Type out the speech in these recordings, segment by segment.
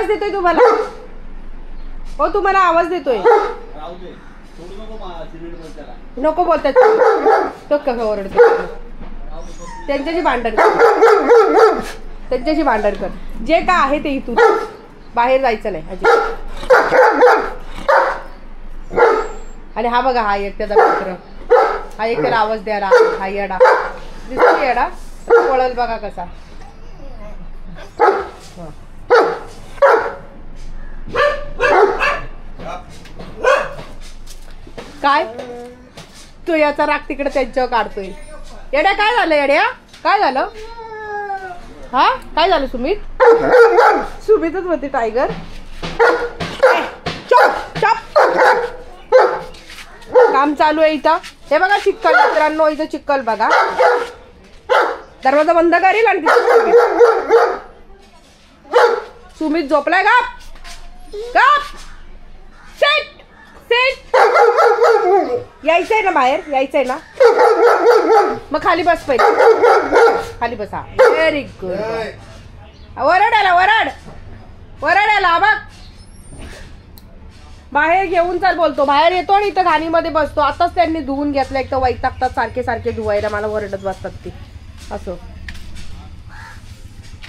आवाज देतोय तुम्हाला? हो तुम्हाला आवाज देतोय. नको बोलतात तो कसं ओरडतो. त्यांच्याशी भांडण कर, त्यांच्याशी भांडण कर. जे काय आहे ते इथून बाहेर जायचं नाही अजिबात. आणि हा बघा, हा एक त्याचा मित्र, हा एक त्याला आवाज द्यायला. हा येडा दिसतो, येडा पळल बघा कसा. काय तू याचा राग तिकडे त्यांच्यावर काढतोय. येड्या काय झालं? येड्या काय झालं? हा काय झालं? सुमित, सुमितच होती टायगर. काम चालू आहे इथं. हे बघा चिक्कल मित्रांनो, इथं चिक्कल बघा. दरवाजा बंद करील आणि सुमित झोपलाय का? यायचंय ना बाहेर, यायचंय ना. मग खाली बस, पहिले खाली बसा. Very good. वरड आला, वरड वरड आला बघ. बाहेर घेऊन चाल बोलतो. बाहेर येतो आणि इथं घाणीमध्ये बसतो. आताच त्यांनी धुवून घेतलं. एक तर वैतागतात सारखे सारखे धुवायला, मला वरडत बसतात ते. असं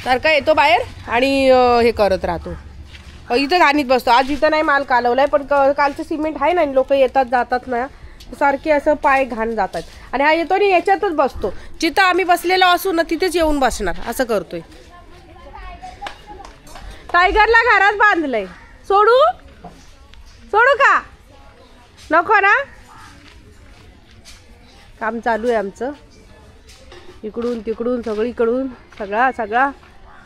सारखा येतो बाहेर आणि हे करत राहतो. इथं घाणीत बसतो. आज इथं नाही माल कालवलाय, पण कालचं सिमेंट आहे ना, लोक येतात जातात ना, सारखे असं पाय घाण जातात. आणि हा येतो आणि याच्यातच बसतो. जिथं आम्ही बसलेलो असू ना तिथेच येऊन बसणार, असं करतोय. टायगरला घरात बांधलंय. सोडू सोडू का नको ना. काम चालू आहे आमचं, इकडून तिकडून सगळीकडून,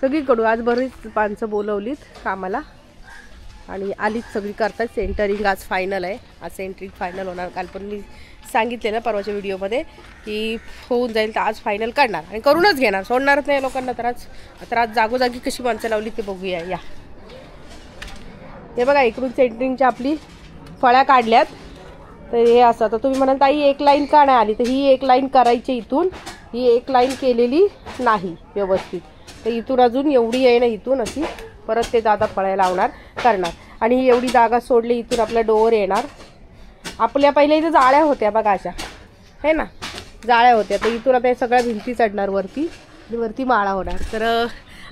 सगळीकडून. आज बरीच माणसं बोलवलीत कामाला आणि आलीच सगळी करतात. सेंटरिंग आज फायनल आहे. आज सेंटरिंग फायनल होणार. काल पण मी सांगितलेलं परवाच्या व्हिडिओमध्ये की होऊन जाईल, तर आज फायनल करणार आणि करूनच घेणार, सोडणारच नाही लोकांना. तर आज जागोजागी कशी माणसं लावली ते बघूया. या हे बघा, इकडून सेंटरिंगच्या आपली फळ्या काढल्यात. तर हे असं, तर तुम्ही म्हणाल ताई एक लाईन का नाही आली, तर ही एक लाईन करायची. इथून ही एक लाईन केलेली नाही व्यवस्थित, तर इथून अजून एवढी आहे ना, इथून अशी परत ते दादा फळ्या लावणार करणार. आणि ही एवढी जागा सोडली, इथून आपला डोअर येणार. आपल्या पहिल्या इथं जाळ्या होत्या बघा, अशा है ना, जाळ्या होत्या. तर इथून आता हे सगळ्या भिंती चढणार वरती, वरती माळा होणार. तर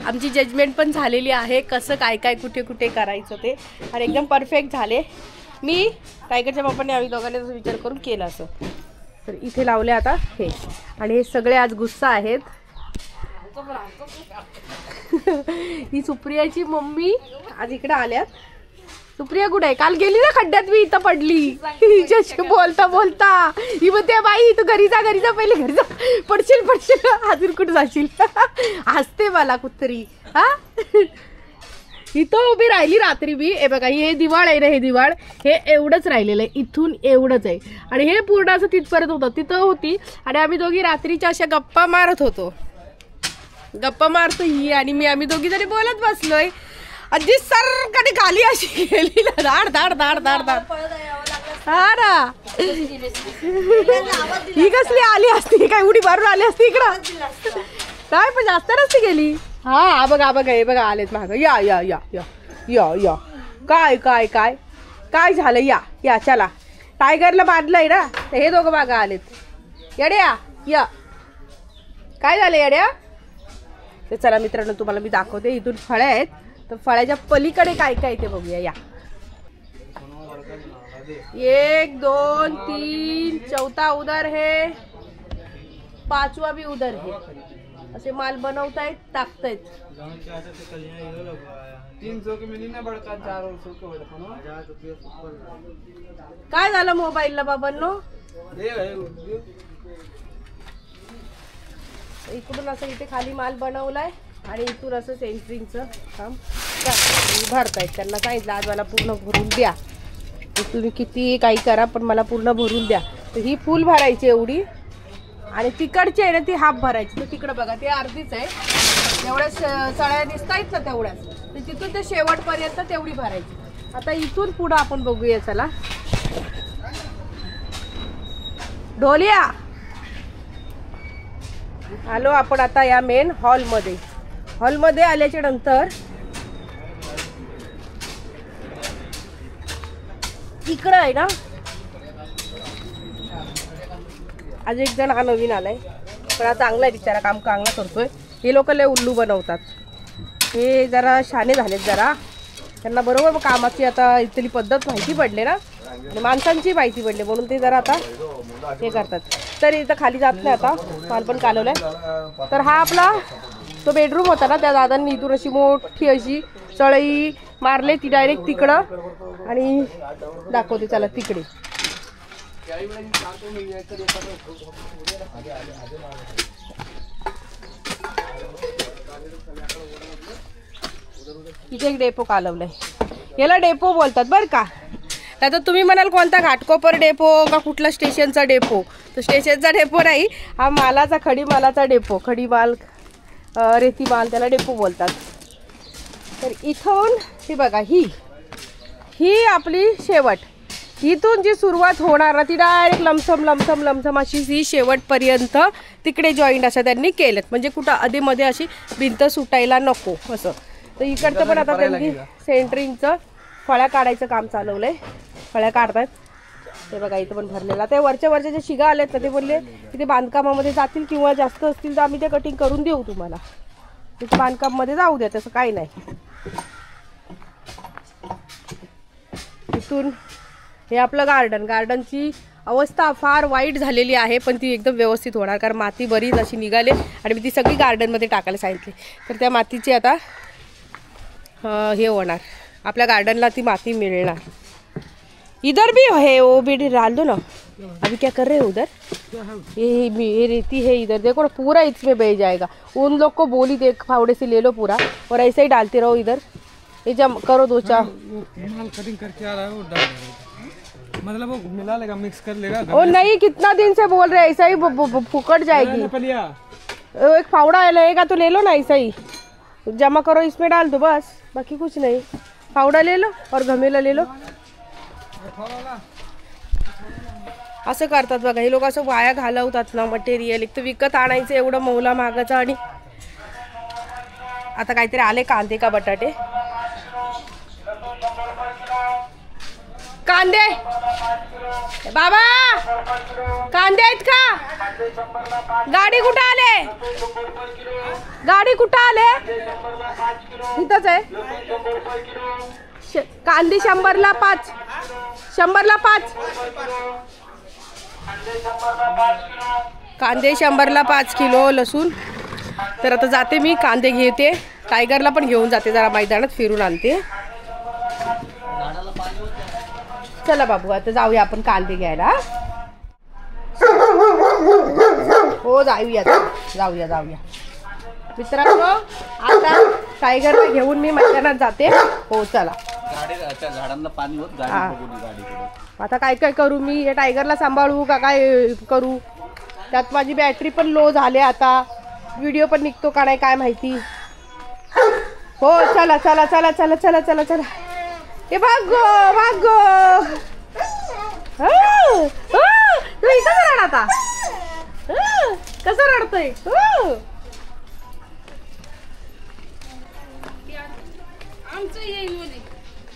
आमची जजमेंट पण झालेली आहे, कसं काय काय कुठे कुठे करायचं ते, आणि एकदम परफेक्ट झाले. मी टायगरच्या बापाने आम्ही दोघांनी असं विचार करून केलं असं. तर इथे लावले आता हे, आणि हे सगळे आज गुस्सा आहेत. ही सुप्रियाची मम्मी आज इकडे आल्यात. सुप्रिया कुठे आहे? काल गेली ना खड्ड्यात, मी इथं पडली हिच्याशी बोलता बोलता. ही म्हणते बाई तू घरी जा, घरी जा, पहिले घरी जा, पडशील पडशील, अजून कुठे जाशील. हसते मला कुत्री. हा इथं उभी राहिली रात्री मी. हे बघा, हे दिवाळ आहे ना, हे दिवाळ हे एवढंच राहिलेलं आहे, इथून एवढंच आहे. आणि हे पूर्ण असं तिथपर्यंत होतं, तिथं होती. आणि आम्ही दोघी रात्रीच्या अशा गप्पा मारत होतो, गप्पा मारतो ही आणि मी. आम्ही दोघी जरी बोलत बसलोय, अजी सरकडी खाली अशी गेली ना, धाड धाड धाड धाड धाड. हा ना, ही कसली आली असती, काय उडी मारून आली असती इकडं, काय पण जास्त नसती गेली. हा बघा बघा, हे बघा आलेत मागं. या या या या या या. काय काय काय काय झालं? या या चला, टायगरला बांधलंय ना, तर हे दोघं मागं आलेत. येड्या या, काय झालं येड्या? तर चला मित्रांनो, तुम्हाला मी दाखवते. इथून फळ्या आहेत, तर फळ्याच्या पलीकडे काय काय ते बघूया. या 1 2 3 चौथा उधर है, 5वां भी उधर है. असे माल बनवतायत, टाकतायत. 300 के मिली ना बड़का, 400 के बड़का. काय झालं मोबाईलला बाबांनो? इकडून असं इथे खाली माल बनवलाय आणि इथून असं सेंटरिंगचं काम भरतायत. त्यांना सांगितलं आज मला पूर्ण भरून द्या, तुम्ही किती काही करा पण मला पूर्ण भरून द्या. तर ही फुल भरायची एवढी, आणि तिकडची आहे ना ती हाफ भरायची. तर तिकडं बघा, ते अर्धीच आहे, तेवढ्याच सळ्या दिसतायत ना तेवढ्याच, तर तिथून ते शेवटपर्यंत तेवढी भरायची. आता इथून पुढं आपण बघूया. चला ढोलिया, आलो आपण आता या मेन हॉलमध्ये. हॉलमध्ये आल्याच्या नंतर इकडं आहे ना, आज एक जण हा नवीन आलाय, पण हा चांगला आहे बिचारा, काम चांगला करतोय. हे लोक लय उल्लू बनवतात, हे जरा शाणे झालेत जरा, त्यांना बरोबर कामाची आता इथली पद्धत माहिती पडले ना, आणि माणसांची माहिती पडली, म्हणून ते जरा आता हे करतात. तर इथं खाली जात नाही आता, माल पण कालवलाय. तर हा आपला तो बेडरूम होता ना, त्या दादांनी इथून अशी मोठी अशी चळई मारले, ती डायरेक्ट तिकडं, आणि दाखवते चला तिकडे. इथे एक डेपो कालवलाय, याला डेपो बोलतात बरं का. आता तुम्ही म्हणाल कोणता, घाटकोपर डेपो का कुठला स्टेशनचा डेपो, तर स्टेशनचा डेपो नाही, हा मालाचा, खडी मालाचा डेपो, खडी माल, रेती माल, त्याला डेपो बोलतात. तर इथून ही बघा, ही आपली शेवट, इथून जी सुरुवात होणार ना ती डायरेक्ट लमसम अशी ही शेवटपर्यंत तिकडे जॉईंट असं त्यांनी केलं, म्हणजे कुठं आधीमध्ये अशी भिंत सुटायला नको असं. तर इकडचं पण आता त्यांनी सेंटरिंगचं फळ्या काढायचं काम चालवलंय, फळ्या काढतात. ते बघा इथं पण भरलेला, ते वरच्या जे शिगा आलेत ना, ते बोलले की ते बांधकामामध्ये जातील किंवा जास्त असतील तर आम्ही ते कटिंग करून देऊ तुम्हाला, तिथे बांधकाममध्ये जाऊ द्या, तसं काही नाही. इथून हे आपलं गार्डनची अवस्था फार वाईट झालेली आहे, पण ती एकदम व्यवस्थित होणार, कारण माती बरीच अशी निघाली आणि मी ती सगळी गार्डनमध्ये टाकायला सांगितली. तर त्या मातीची आता हे होणार, आपल्या गार्डनला ती माती मिळणार. इधर भी है वो भी डाल दो ना, अभी क्या कर रहे हो उधर, ये रेती है इधर, देखो ना पूरा इसमें बह जाएगा. उन लोग को बोली दे फावड़े से ले लो पूरा, और ऐसे ही डालते रहो इधर, ये जब करो 2-4 माल कटिंग करके आ रहा है वो डाल, मतलब वो मिला लेगा, मिक्स कर लेगा. ओ नहीं, कितना दिन से बोल रहे, ऐसा ही फुकट जाएगी. एक फावड़ा लगेगा तो ले लो ना, ऐसा ही जमा करो, इसमें डाल दो बस, बाकी कुछ नहीं. फावड़ा ले लो और घमेला ले लो. असं करतात बघा हे लोक, असं वाया घालवतात ना मटेरियल. एक तर विकत आणायचं एवढं मौला मागायचं, आणि आता काहीतरी आले कांदे का बटाटे, कांदे बाबा, कांदे आहेत का, गाडी कुठं आले, गाडी कुठं आले, इथंच आहे. कांदे 100ला 5, 100ला 5 कांदे, 100ला 5 किलो लसूण. तर आता जाते मी, कांदे घेते, टायगरला पण घेऊन जाते, जरा मैदानात फिरून आणते. चला बाबू आता जाऊया आपण कांदे घ्यायला. हो जाऊया मित्रांनो. आता टायगरला घेऊन मी मैदानात जाते. हो चला. झाडांना पाणी होत गाडी. आता काय करू मी, हे टायगरला सांभाळू का काय करू, त्यात माझी बॅटरी पण लो झाली, आता व्हिडिओ पण निघतो का नाही काय माहिती. हो चला चला चला चला चला चला चला. ए भागो भागो, कसं रड आता, कसं रडतोय.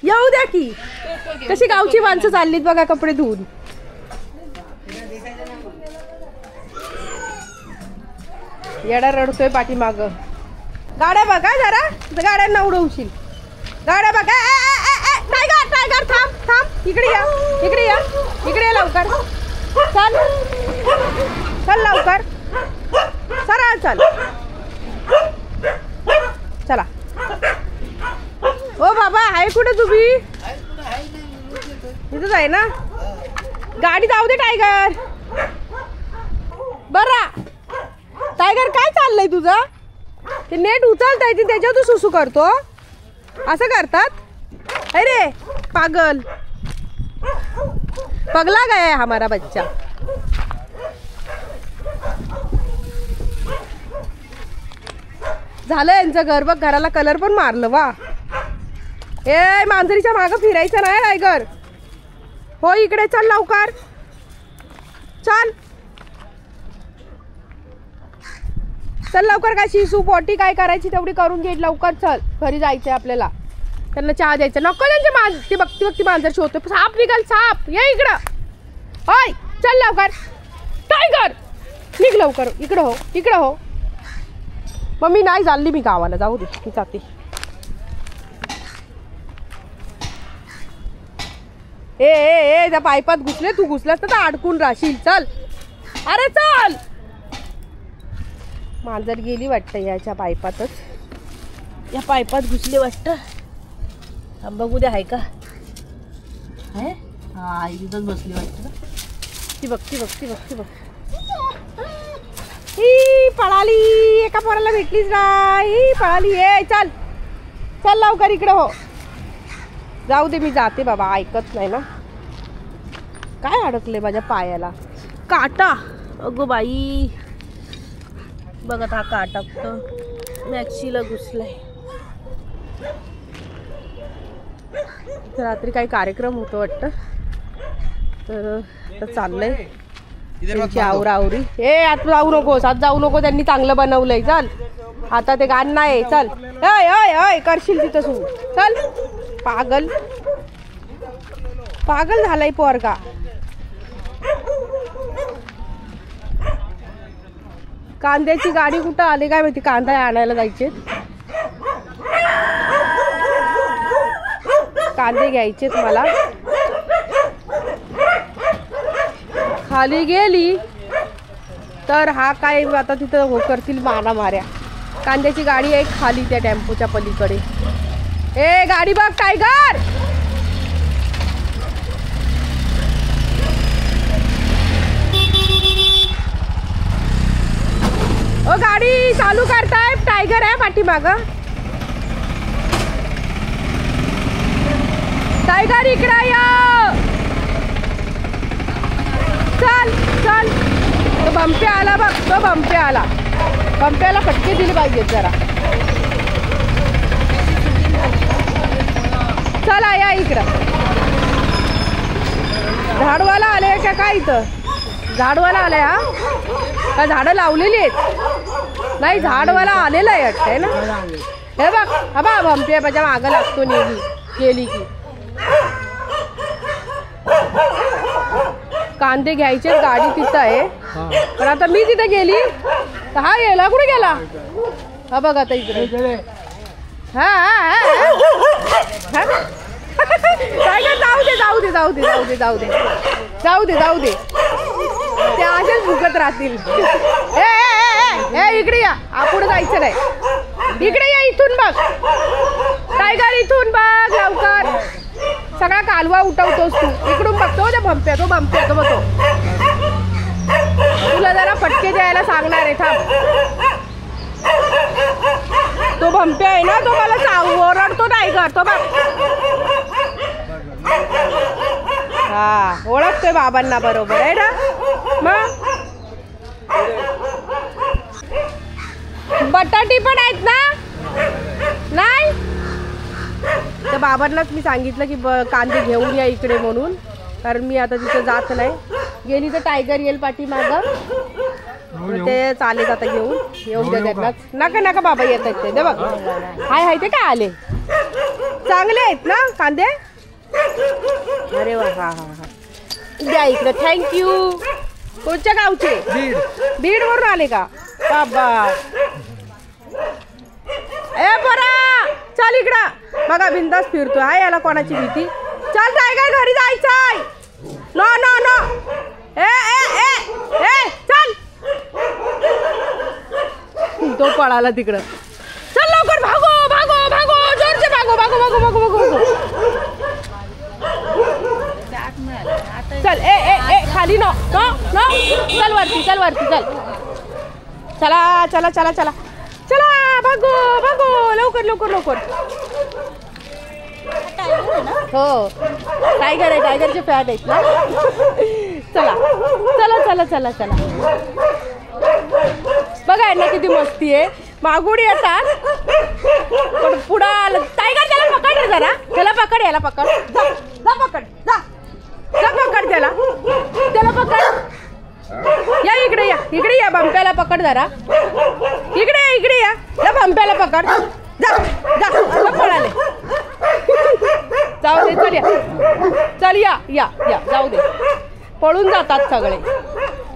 येऊ द्या की, कशी गावची माणसं चाललीत बघा कपडे धुवून. येडा रडतोय पाठीमाग. गाड्या बघा जरा, गाड्यांना उडवशील. गाड्या बघा. टायगर टायगर थांब थांब, इकडे या इकडे या इकडे या लवकर. चल चल लवकर, सरळ चल. चला. ओ बाबा आहे कुठे तुम्ही, इथंच आहे ना. गाडी जाऊ दे टायगर. बरा टायगर काय चाललंय तुझं, ते नेट उचलता येते त्याच्यावर तू सुसू करतो, असं करतात. अरे पागल, पगला गया है हमारा बच्चा. झालं यांचं घर बघ, घराला कलर पण मारलं वा. ए मांजरीच्या मागं फिरायचं नाही टायगर. हो इकडे चल लवकर, चल चल लवकर. काय शिसू पोटी काय करायची तेवढी करून घे लवकर. चल घरी जायचंय आपल्याला. त्यांना चहा द्यायचा नको त्यांचे ते बघती मांजर शोधतो साप निघाल साप ये इकडं होय चल लवकर टायगर निघ लवकर इकडं हो मम्मी नाही चालली मी गावाला जाऊ दे मी जाते ए त्या पाईपात घुसले तू घुसलास तर अडकून राहशील चल अरे चल मांजर गेली वाटतं याच्या पाईपातच या पाईपात घुसले वाटतं बघू दे आहे का हा इथंच बसली वाटतं ती बघ ही पळाली एका पोराला भेटलीच नाही पळाली ए चल लवकर इकडे हो जाऊ दे मी जाते बाबा ऐकत नाही ना काय अडकले माझ्या पायाला काटा अगो बाई बघत हा काटा कुठं मॅक्सीला घुसलाय रात्री काही कार्यक्रम होतो वाटतं तर चाललंय त्यांची आवरावरी आता जाऊ नकोस आज जाऊ नको त्यांनी चांगलं बनवलंय चल आता ते गाणं नाही चल अय करशील तिथं सुरू चल पागल झालाय पोरगा कांद्याची गाडी कुठं आली काय माहिती कांदा आणायला जायचे कांदे घ्यायचेत मला खाली गेली तर हा काय आता तिथं हो करतील माऱ्या कांद्याची गाडी आहे खाली त्या टेम्पोच्या पलीकडे ए गाडी बघ टायगर ओ गाडी चालू करताय टायगर आहे पाठीमाग टायगर इकडे या चल तो बंपे आला बघ तो बंप्याला फटके दिले पाहिजेत जरा चला या इकडं झाडवाला आले का काय इथं झाडवाला आलाय हा का झाडं लावलेली आहेत नाही झाडवाला आलेला आहे वाटतंय ना हे बघ हा बा बंपे माझ्या मागं लागतो गेली की कांदे घ्यायचे गाडी तिथं आहे पण आता मी तिथे गेली तर हा गेला कुठे गेला हा बघ आता इकडे जाऊ दे ते असेच भुकत राहतील इकडे या आपण जायचं नाही इकडे या इथून बघ टायगर इथून बघ लवकर सगळा कालवा उठवतोस तू इकडून बघतो त्या बंप्या तो बघतो तुला जरा फटके द्यायला सांगणार आहे थांब तो बंप्या आहे ना तो मला ओरडतो टायगर तो बघ हा ओळखतोय बाबांना बरोबर आहे ना मग बटाटी पण आहेत ना नाही तर बाबांनाच मी सांगितलं की कांदे घेऊन या इकडे म्हणून कारण मी आता तिथं जात नाही गेली तर टायगर येईल पाठीमागं ते चालेल आता घेऊन येऊन द्या त्यांनाच नका बाबा येत आहेत ते बघ हाय ते काय आले चांगले आहेत ना कांदे अरे वा हा द्या इकडे थँक्यू कोणत्या गावचे बीड वरून आले का बाबा ए बरा चल इकडं बघा बिंदास फिरतो हाय याला कोणाची भीती चल टायगर घरी जायचंय नो ए चल तो पळाला तिकडं चल लवकर भागो जोरचे भागो चल ए खाली नो चल वरती चल चला भागो लवकर हो टायगरचे फॅन आहेत ना चला बघा ना किती मस्ती आहे मागून येतात पण पुढं आलं टायगर त्याला पकड रे जरा याला पकड जा पकड त्याला पकड या इकडे या बंप्याला पकड जरा इकडे या बंप्याला पकड जा पळाले जाऊ दे, चल या, चल या या या, जाऊ दे. पळून जातात सगळे,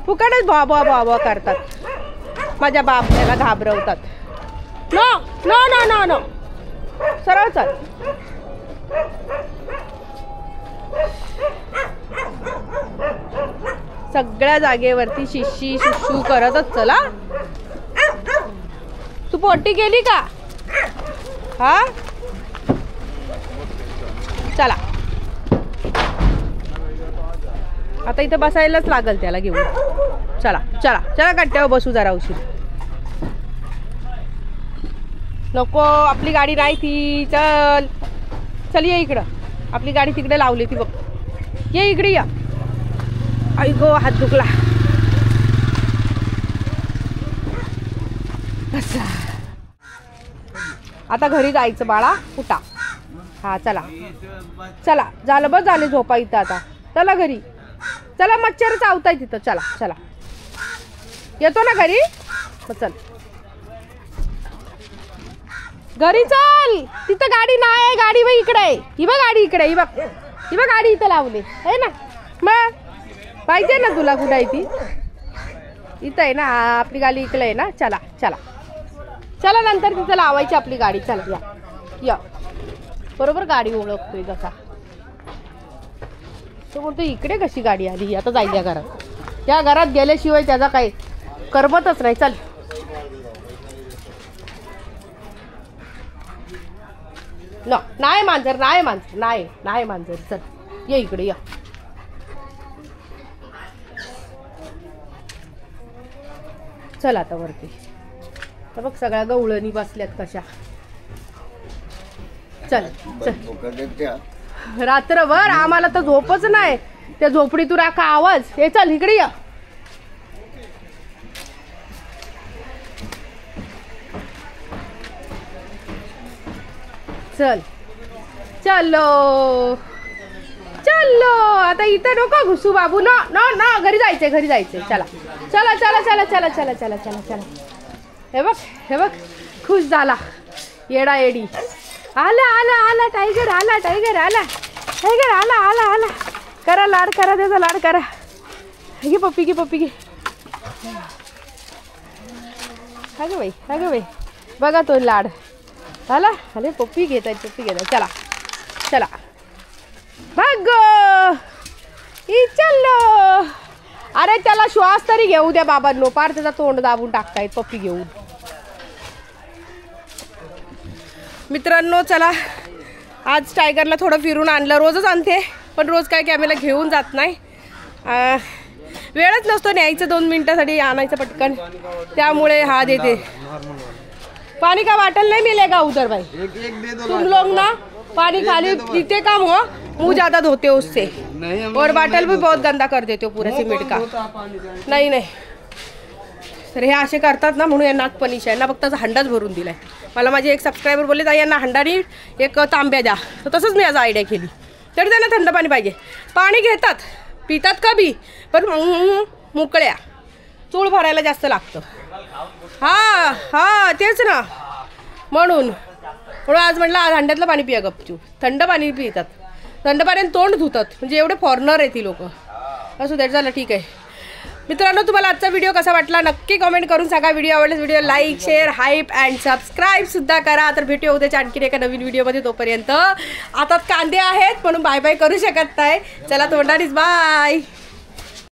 फुकटच बाबा बाबा करतात, माझ्या बापल्याला घाबरवतात. No no no no no, सरळ चल. सगळ्या जागेवरती शिशी शुशू करतच चला. तू पोटी केली का? हा चला, आता इथं बसायलाच लागल त्याला घेऊन. चला चला चला, कट्ट्यावर बसू जरा उशीर. नको, आपली गाडी नाही ती. चल चल, ये इकडं, आपली गाडी तिकडे लावली ती बघ. ये इकडे या. आई गो, हात दुखला. आता घरी जायचं बाळा, उठा. हा चला चला, झालं बस, झाले झोपा इथं आता. चला घरी चला, मच्छर चावताय तिथं. चला चला, येतो ना घरी. चल घरी चल. तिथं गाडी नाही, गाडी बघ इकडे आहे. ही बघ गाडी इकडे, ही बघ, ही बघ गाडी इथं लावली आहे ना. मग माहिती आहे ना तुला कुठं आहे ती? इथं आहे ना, आपली गाडी इकडे आहे ना. चला चला चला, नंतर तिथं लावायची आपली गाडी. चला या या, बरोबर गाडी ओळखतोय जसा तो. बोलतो इकडे कशी गाडी आली? आता जाईल या घरात. या घरात गेल्याशिवाय त्याचा काही करमतच नाही. चल नाही मांजर, नाही मांजर, नाही नाही मांजर. चल ये इकडे या. चल आता वरती. तर बघ सगळ्या गवळणी बसल्यात कशा. चल चल, रात्रभर आम्हाला तर झोपच नाही. त्या झोपडीतून का आवाज. हे चल इकडे या. चल चलो चलो, आता इथं नको घुसू बाबू. नो नो नो, घरी जायचंय, घरी जायचंय. चला चला चला चला चला चला चला चला चला. हे बघ, हे बघ, खुश झाला येडा येडी. आला आला आला टायगर, आला टायगर, आला टायगर, आला आला आला. करा लाड, करा त्याचा लाड करा. घे पप्पी, घे पप्पी, घे. अगं बाई, अगं बाई, बघा तो लाड आला. अरे पप्पी घेत आहे, पप्पी घेत आहे. चला चला, भाग चलो. अरे त्याला श्वास तरी घेऊ द्या बाबांनो, पार त्याचा तोंड दाबून टाकतायत पप्पी घेऊन. मित्रांनो चला, आज टायगरला थोडं फिरून आणलं. रोजच आणते पण रोज काय कॅमेरा घेऊन जात नाही. वेळच नसतो न्यायचं, 2 मिनिटासाठी आणायचं पटकन. त्यामुळे हा देते. पानी का बॉटल नहीं मिलेगा उधर भाई, तुम लोग ना पानी खाली पीते कम हो, मुँह ज्यादा धोते हो उससे, और बॉटल भी बहुत गंदा कर देते हो पूरे सिमेंट का. नाही नाही, तर हे असे करतात ना, म्हणून यांना पनिश आहे. यांना फक्त हंडाच भरून दिलाय. मला माझे एक सबस्क्रायबर बोलले ताई यांना हंडानी एक तांब्या द्या, तर तसंच मी आज आयडिया केली. तरी त्यांना थंड पाणी पाहिजे. पाणी घेतात, पितात कभी, पण मोकळ्या चूळ भरायला जास्त लागतं. हां हां तेच ना, म्हणून आज म्हटलं आज हंड्यातलं पाणी पिया गपचूप. थंड पाणी पितात, थंड पाण्याने तोंड धुतात, म्हणजे एवढे फॉरेनर आहेत ती लोक. असू द्या, झालं ठीक आहे. मित्रांनो तुम्हाला आजचा व्हिडिओ कसा वाटला नक्की कमेंट करून सांगा. व्हिडिओ आवडल्यास video like, share, hype and subscribe सुद्धा करा. तर भेटूया उद्याच्या आणखीन एका नवीन व्हिडिओमध्ये. तोपर्यंत आता कांदे आहेत म्हणून बाय बाय करू शकत नाही. चला तोंडानीच बाय.